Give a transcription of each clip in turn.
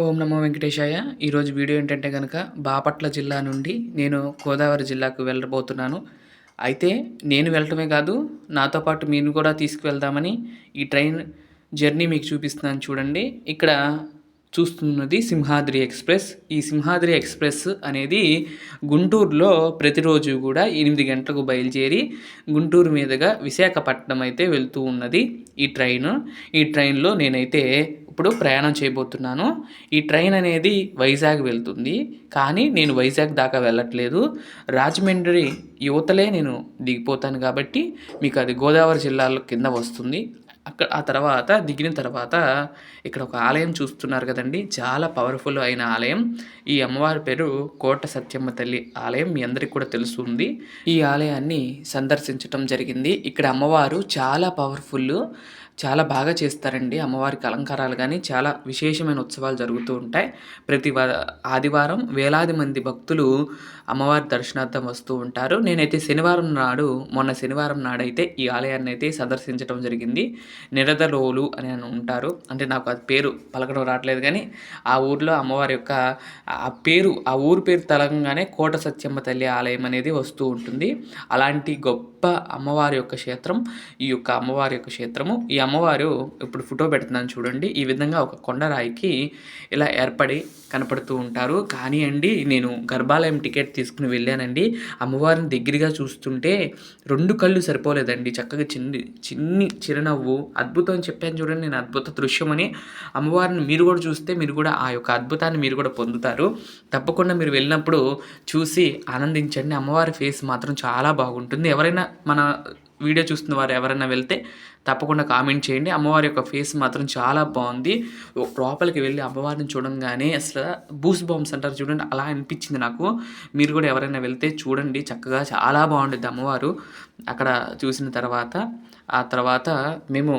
ఓం నమో వెంకటేశాయ. ఈరోజు వీడియో ఏంటంటే గనక బాపట్ల జిల్లా నుండి నేను గోదావరి జిల్లాకు వెళ్ళబోతున్నాను. అయితే నేను వెళ్ళటమే కాదు, నాతో పాటు మీరు కూడా తీసుకువెళ్దామని ఈ ట్రైన్ జర్నీ మీకు చూపిస్తున్నాను చూడండి. ఇక్కడ చూస్తున్నది సింహాద్రి ఎక్స్‌ప్రెస్. ఈ సింహాద్రి ఎక్స్‌ప్రెస్ అనేది గుంటూరులో ప్రతిరోజు కూడా 8 గంటలకు బయలుదేరి గుంటూరు మీదుగా విశాఖపట్నం అయితే వెళ్తూ ఉన్నది ఈ ట్రైను. ఈ ట్రైన్‌లో నేనైతే ఇప్పుడు ప్రయాణం చేయబోతున్నాను. ఈ ట్రైన్ అనేది వైజాగ్ వెళ్తుంది. కానీ నేను వైజాగ్ దాకా వెళ్ళట్లేదు. రాజమండ్రి యువతలే నేను దిగిపోతాను కాబట్టి మీకు అది గోదావరి జిల్లాలో కింద వస్తుంది. ఆ తర్వాత దిగిన తర్వాత ఇక్కడ ఒక ఆలయం చూస్తున్నారు కదండీ! చాలా పవర్‌ఫుల్ అయిన ఆలయం. ఈ అమ్మవారి పేరు కోట సత్యమ్మ తల్లి ఆలయం. మీ అందరికి కూడా తెలుసుంది. ఈ ఆలయాన్ని సందర్శించటం జరిగింది. ఇక్కడ అమ్మవారు చాలా పవర్‌ఫుల్లు. చాలా బాగా చేస్తారండి. అమ్మవారికి అలంకారాలు గానీ, చాలా విశేషమైన ఉత్సవాలు జరుగుతూ ఉంటాయి. ప్రతి ఆదివారం వేలాది మంది భక్తులు అమ్మవారి దర్శనార్థం వస్తూ ఉంటారు. నేనైతే మొన్న శనివారం నాడైతే ఈ ఆలయాన్ని అయితే సందర్శించడం జరిగింది. నిడదరోలు అని ఉంటారు. అంటే నాకు అది పేరు పలకడం రావట్లేదు కానీ, ఆ ఊర్లో అమ్మవారి యొక్క ఆ ఊరు పేరు తలగంగానే కోట సత్యమ్మ తల్లి ఆలయం అనేది వస్తూ ఉంటుంది. అలాంటి గొప్ప అమ్మవారి యొక్క క్షేత్రం ఈ యొక్క అమ్మవారి యొక్క క్షేత్రము. ఈ అమ్మవారు ఇప్పుడు ఫోటో పెడుతున్నాను చూడండి. ఈ విధంగా ఒక కొండరాయికి ఇలా ఏర్పడి కనపడుతూ ఉంటారు. కానీ అండి, నేను గర్భాలయం టికెట్ తీసుకుని వెళ్ళానండి. అమ్మవారిని దగ్గరగా చూస్తుంటే 2 కళ్ళు సరిపోలేదండి. చక్కగా చిన్ని చిరునవ్వు అద్భుతం అని చెప్పాను చూడండి. నేను అద్భుత దృశ్యమని. అమ్మవారిని మీరు కూడా చూస్తే మీరు కూడా ఆ యొక్క అద్భుతాన్ని మీరు కూడా పొందుతారు. తప్పకుండా మీరు వెళ్ళినప్పుడు చూసి ఆనందించండి. అమ్మవారి ఫేస్ మాత్రం చాలా బాగుంటుంది. ఎవరైనా మన వీడియో చూస్తున్న వారు ఎవరైనా వెళ్తే తప్పకుండా కామెంట్ చేయండి. అమ్మవారి యొక్క ఫేస్ మాత్రం చాలా బాగుంది. లోపలికి వెళ్ళి అమ్మవారిని చూడంగానే అసలు బూస్ బాంబ్స్ అంటారు చూడండి, అలా అనిపించింది నాకు. మీరు కూడా ఎవరైనా వెళ్తే చూడండి, చక్కగా చాలా బాగుంటుంది అమ్మవారు. అక్కడ చూసిన తర్వాత ఆ తర్వాత మేము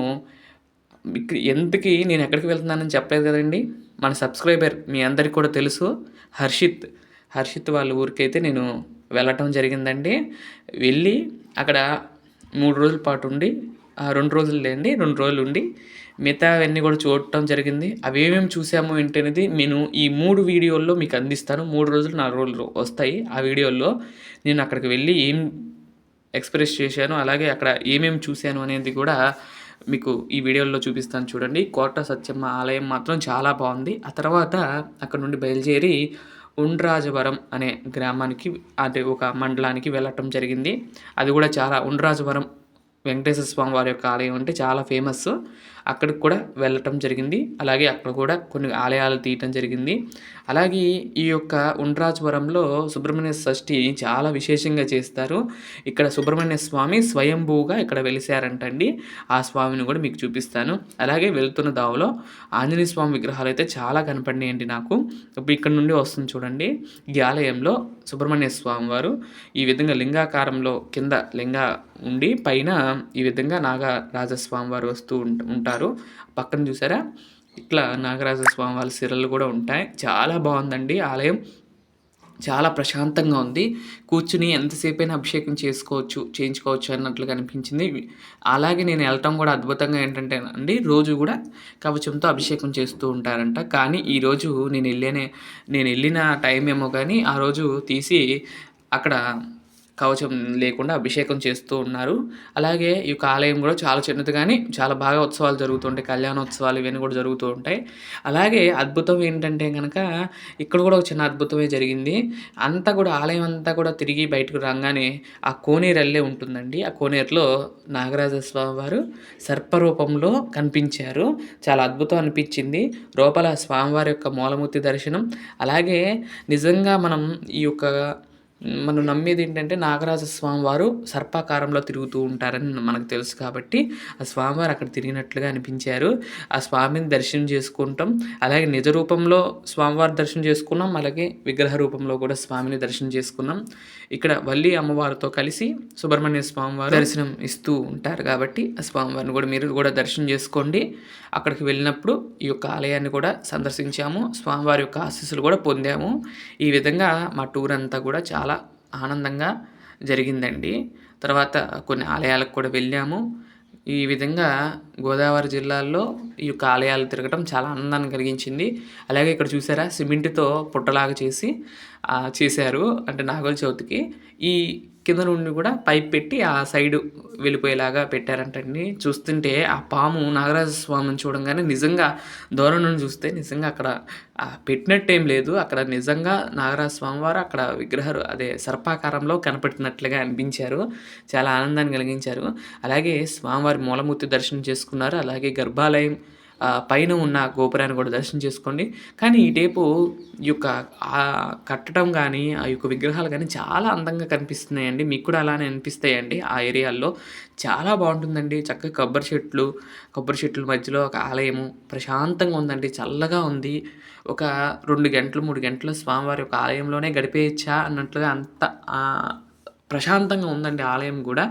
నేను ఎక్కడికి వెళ్తున్నానని చెప్పలేదు కదండి. మన సబ్స్క్రైబర్ మీ అందరికీ కూడా తెలుసు, హర్షిత్ వాళ్ళ ఊరికైతే నేను వెళ్ళటం జరిగిందండి. వెళ్ళి అక్కడ 3 రోజుల పాటు ఉండి 2 రోజులు లేండి 2 రోజులు ఉండి మిగతావన్నీ కూడా చూడటం జరిగింది. అవేమేమి చూసాము ఏంటనేది నేను ఈ 3 వీడియోల్లో మీకు అందిస్తాను. 3 రోజులు 4 రోజులు వస్తాయి. ఆ వీడియోల్లో నేను అక్కడికి వెళ్ళి ఏం ఎక్స్‌ప్రెస్ చేశాను, అలాగే అక్కడ ఏమేమి చూశాను అనేది కూడా మీకు ఈ వీడియోలో చూపిస్తాను చూడండి. కోట సత్యమ్మ ఆలయం మాత్రం చాలా బాగుంది. ఆ తర్వాత అక్కడ నుండి బయలుదేరి ఉండ్రాజవరం అనే గ్రామానికి, అంటే ఒక మండలానికి వెళ్ళటం జరిగింది. అది కూడా చాలా ఉండ్రాజవరం వెంకటేశ్వర స్వామి వారి యొక్క ఆలయం అంటే చాలా ఫేమస్. అక్కడికి కూడా వెళ్ళటం జరిగింది. అలాగే అక్కడ కూడా కొన్ని ఆలయాలు తీయటం జరిగింది. అలాగే ఈ యొక్క ఉండ్రాజవరంలో సుబ్రహ్మణ్య షష్ఠి చాలా విశేషంగా చేస్తారు. ఇక్కడ సుబ్రహ్మణ్య స్వామి స్వయంభూగా ఇక్కడ వెలిసారంటండి. ఆ స్వామిని కూడా మీకు చూపిస్తాను. అలాగే వెళ్తున్న దావలో ఆంజనేయ స్వామి విగ్రహాలు అయితే చాలా కనపడినాయండి నాకు. ఇప్పుడు ఇక్కడ నుండి వస్తుంది చూడండి. ఈ ఆలయంలో సుబ్రహ్మణ్య స్వామి వారు ఈ విధంగా లింగాకారంలో కింద లింగా ఉండి పైన ఈ విధంగా నాగరాజస్వామి వారు వస్తూ ఉంటారు. పక్కన చూసారా, ఇట్లా నాగరాజస్వామి వాళ్ళ సిరలు కూడా ఉంటాయి. చాలా బాగుందండి ఆలయం. చాలా ప్రశాంతంగా ఉంది. కూర్చుని ఎంతసేపైనా అభిషేకం చేయించుకోవచ్చు అన్నట్లుగా అనిపించింది. అలాగే నేను వెళ్ళటం కూడా అద్భుతంగా ఏంటంటే అండి, రోజు కూడా కవచంతో అభిషేకం చేస్తూ ఉంటారంట. కానీ ఈరోజు నేను వెళ్ళిన టైం ఏమో కానీ ఆ రోజు తీసి అక్కడ కవచం లేకుండా అభిషేకం చేస్తూ ఉన్నారు. అలాగే ఈ యొక్క ఆలయం కూడా చాలా చిన్నది కానీ చాలా బాగా ఉత్సవాలు జరుగుతుంటాయి. కళ్యాణోత్సవాలు ఇవన్నీ కూడా జరుగుతూ ఉంటాయి. అలాగే అద్భుతం ఏంటంటే కనుక ఇక్కడ కూడా ఒక చిన్న అద్భుతమే జరిగింది. అంతా కూడా ఆలయం అంతా కూడా తిరిగి బయటకు రాగానే ఆ కోనేరు అల్లే ఉంటుందండి. ఆ కోనేరులో నాగరాజస్వామి వారు సర్పరూపంలో కనిపించారు. చాలా అద్భుతం అనిపించింది. లోపల స్వామివారి యొక్క మూలమూర్తి దర్శనం. అలాగే నిజంగా మనం నమ్మేది ఏంటంటే నాగరాజ స్వామి వారు సర్పాకారంలో తిరుగుతూ ఉంటారని మనకు తెలుసు కాబట్టి ఆ స్వామివారు అక్కడ తిరిగినట్లుగా అనిపించారు. ఆ స్వామిని దర్శనం చేసుకుంటాం. అలాగే నిజ రూపంలో స్వామివారి దర్శనం చేసుకున్నాం. అలాగే విగ్రహ రూపంలో కూడా స్వామిని దర్శనం చేసుకున్నాం. ఇక్కడ వల్లి అమ్మవారితో కలిసి సుబ్రహ్మణ్య స్వామి వారు దర్శనం ఇస్తూ ఉంటారు కాబట్టి ఆ స్వామివారిని కూడా మీరు కూడా దర్శనం చేసుకోండి. అక్కడికి వెళ్ళినప్పుడు ఈ యొక్క ఆలయాన్ని కూడా సందర్శించాము. స్వామివారి యొక్క ఆశీస్సులు కూడా పొందాము. ఈ విధంగా మా టూర్ అంతా కూడా చాలా ఆనందంగా జరిగిందండి. తర్వాత కొన్ని ఆలయాలకు కూడా వెళ్ళాము. ఈ విధంగా గోదావరి జిల్లాల్లో ఈ యొక్క ఆలయాలు తిరగటం చాలా ఆనందాన్ని కలిగించింది. అలాగే ఇక్కడ చూసారా సిమెంట్‌తో పుట్టలాగా చేశారు. అంటే నాగుల చవితికి. ఈ కింద నుండి కూడా పైప్ పెట్టి ఆ సైడు వెళ్ళిపోయేలాగా పెట్టారంటండి. చూస్తుంటే ఆ పాము నాగరాజ స్వామిని చూడంగానే నిజంగా దూరం నుండి చూస్తే నిజంగా అక్కడ పెట్టినట్టేం లేదు. అక్కడ నిజంగా నాగరాజ స్వామివారు అక్కడ అదే సర్పాకారంలో కనపడుతున్నట్లుగా అనిపించారు. చాలా ఆనందాన్ని కలిగించారు. అలాగే స్వామివారి మూలమూర్తి దర్శనం చేసుకున్నారు. అలాగే గర్భాలయం పైన ఉన్న గోపురాన్ని కూడా దర్శనం చేసుకోండి. కానీ ఇటేపు ఈ యొక్క కట్టడం గానీ, ఆ యొక్క విగ్రహాలు గానీ చాలా అందంగా కనిపిస్తున్నాయండి. మీకు కూడా అలానే అనిపిస్తాయండి ఆ ఏరియాల్లో. చాలా బావుంటుందండి. చక్కగా కొబ్బరి చెట్ల మధ్యలో ఒక ఆలయము. ప్రశాంతంగా ఉందండి. చల్లగా ఉంది. ఒక 2 గంటలు, 3 గంటలు స్వామివారి యొక్క ఆలయంలోనే గడిపేయచ్చా అన్నట్లుగా అంత ప్రశాంతంగా ఉందండి ఆలయం గూడా.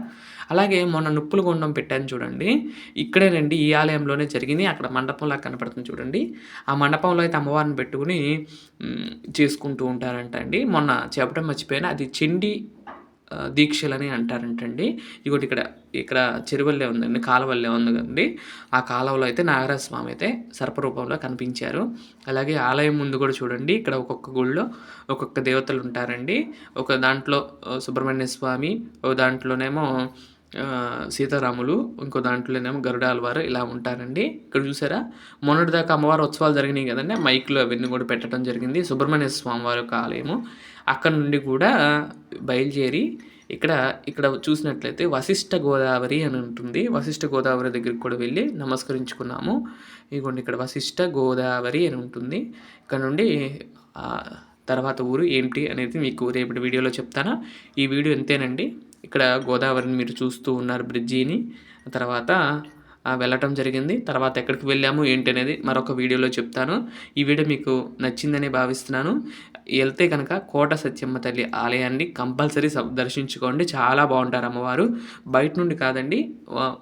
అలాగే మొన్న నుప్పుల గుండం పెట్టాను చూడండి. ఇక్కడేనండి ఈ ఆలయంలోనే జరిగింది. అక్కడ మండపంలాగా కనపడుతుంది చూడండి. ఆ మండపంలో అయితే అమ్మవారిని పెట్టుకొని చేసుకుంటూ ఉంటారంట అండి. మొన్న చెప్పడం మర్చిపోయాను. అది చండీ దీక్షలని అంటారంటండి. ఇగోండి ఇక్కడ చెరువల్లే ఉందండి. కాలవల్లే ఉంది కదండీ. ఆ కాలువలో అయితే నాగరాజ స్వామి అయితే సర్పరూపంలో కనిపించారు. అలాగే ఆలయం ముందు కూడా చూడండి. ఇక్కడ ఒక్కొక్క గుడిలో ఒక్కొక్క దేవతలు ఉంటారండి. ఒక దాంట్లో సుబ్రహ్మణ్య స్వామి, ఒక దాంట్లోనేమో సీతారాములు, ఇంకో దాంట్లోనేమో గరుడాళ్వారు ఇలా ఉంటారండి. ఇక్కడ చూసారా మొన్నటిదాకా అమ్మవారి ఉత్సవాలు జరిగినాయి కదండీ. మైక్‌లు అవన్నీ కూడా పెట్టడం జరిగింది. సుబ్రహ్మణ్య స్వామి వారి యొక్క ఆలయము. అక్కడ నుండి కూడా బయలుదేరి ఇక్కడ చూసినట్లయితే వశిష్ఠ గోదావరి అని ఉంటుంది. వశిష్ఠ గోదావరి దగ్గరికి కూడా వెళ్ళి నమస్కరించుకున్నాము. ఇదిగోండి ఇక్కడ వశిష్ఠ గోదావరి అని ఉంటుంది. ఇక్కడ నుండి తర్వాత ఊరు ఏంటి అనేది మీకు రేపటి వీడియోలో చెప్తాను. ఈ వీడియో ఇంతేనండి. ఇక్కడ గోదావరిని మీరు చూస్తూ ఉన్నారు బ్రిడ్జిని. తర్వాత వెళ్ళటం జరిగింది. తర్వాత ఎక్కడికి వెళ్ళాము ఏంటి అనేది మరొక వీడియోలో చెప్తాను. ఈ వీడియో మీకు నచ్చిందని భావిస్తున్నాను. వెళ్తే కనుక కోట సత్యమ్మ తల్లి ఆలయాన్ని కంపల్సరీ దర్శించుకోండి. చాలా బాగుంటారు అమ్మవారు. బయట నుండి కాదండి,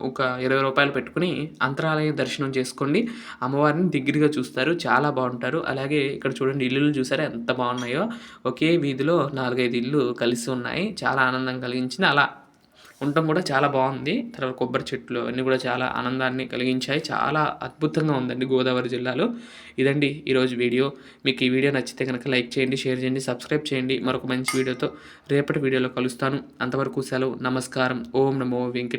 ఒక 20 రూపాయలు పెట్టుకుని అంతరాలయ దర్శనం చేసుకోండి. అమ్మవారిని దగ్గరగా చూస్తారు. చాలా బాగుంటారు. అలాగే ఇక్కడ చూడండి ఇల్లులు చూసారా ఎంత బాగున్నాయో. ఒకే వీధిలో 4, 5 ఇల్లు కలిసి ఉన్నాయి. చాలా ఆనందం కలిగించింది. అలా ఉండటం కూడా చాలా బాగుంది. తర్వాత కొబ్బరి చెట్లు అన్నీ కూడా చాలా ఆనందాన్ని కలిగించాయి. చాలా అద్భుతంగా ఉందండి గోదావరి జిల్లాలో. ఇదండి ఈరోజు వీడియో. మీకు ఈ వీడియో నచ్చితే కనుక లైక్ చేయండి, షేర్ చేయండి, సబ్స్క్రైబ్ చేయండి. మరొక మంచి వీడియోతో రేపటి వీడియోలో కలుస్తాను. అంతవరకు సెలవు. నమస్కారం. ఓం నమో వెంకటేశాయ.